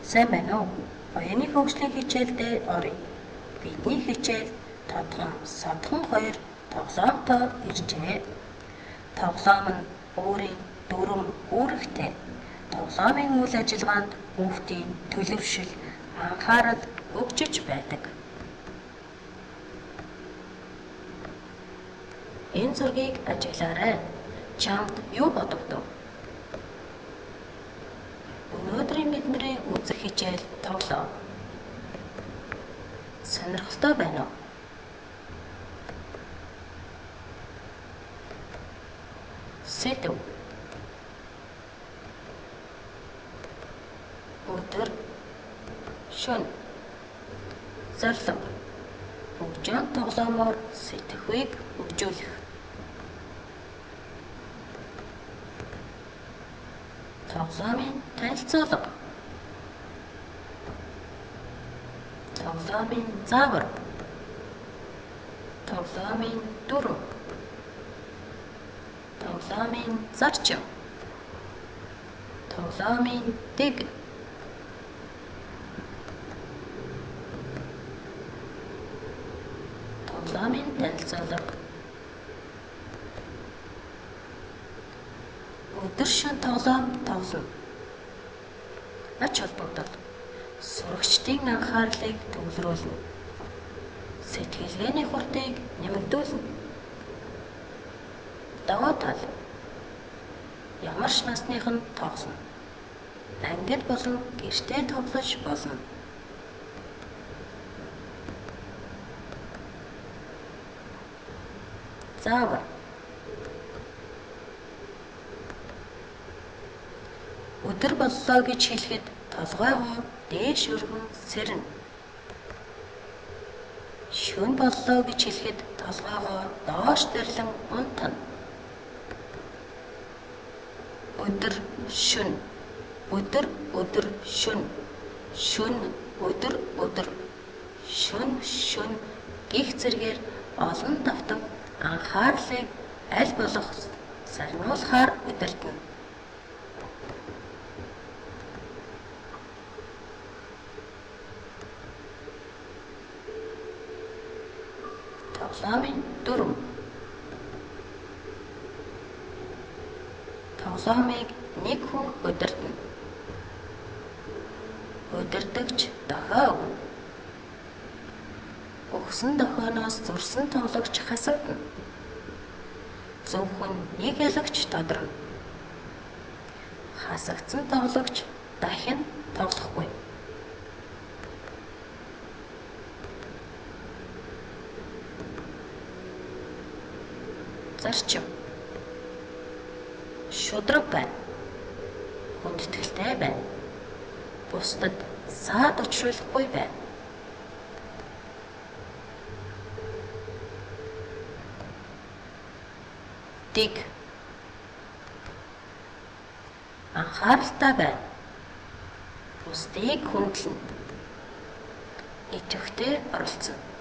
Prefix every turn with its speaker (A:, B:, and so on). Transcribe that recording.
A: Сайн байна уу? Баяны хөгжлийн хичээлдээ оръё. Бидний хичээл Тодгон, Содгон 2 тоглоомтой иржээ. Тоглоом нь өөрийн дүрм үүрэгтэй. Тоглоомын үйл ажиллагаанд хүүхдийн төлөвшил, анхаарал хөгжиж байдаг. Энэ зургийг ажиглаарай. Чамд юу бодогдов? Өнөөдрийн бидний үзэх хичээл тоглоом. Сонирхолтой байна уу? Сэдв. Өдөр, шөнө, зорилго. Хөгжөөнд тоглоомоор сэтгэхүйг хөгжүүлэх. Тоглоомын танилцуулга. Тоглоомын заавар. Тоглоомын дүрм. Тоглоомын зарчим. Тоглоомын дэг. Тоглоомын танилцуулга. Өдөр шөнө тоглоом тоглоно. Ач холбогдол. Сурагчдын анхаарлыг төвлөрүүлнэ. Сэтгэлгээний хурдыг нэмэгдүүлнэ. Даваа тал. Ямар ч насных нь тоглоно. Ангид болон гэртээ тоглож болно. Заавар. Өдөр боллоо гэж хэлэхэд толгойгоо дээш өргөн сэрнэ. Шөнө боллоо гэж хэлэхэд толгойгоо доош дэрлэн унтана. Өдөр, шөнө. Өдөр, өдөр, шөнө. Шөнө, өдөр, өдөр. Шөнө, шөнө гих зэргээр олон давтан анхаарлыг аль болох сарниулахаар удирдана. Тоглоомын дүрм. Тоглоомыг нэг хүн удирдана. Удирдагч дохио өгнө. Өгсөн дохионоос зурсан тоглогч хасагдана. Зөвхөн нэг ялагч тодорно. Хасагдсан тоглогч дахин тоглохгүй. Зарчим. Шудраг байна. Хүндэтгэлтэй байна. Бусдад саад учруулахгүй байна. Дэг. Анхааралтай байна. Бусдыг хүндлэнэ. Идэвхтэй оролцоно.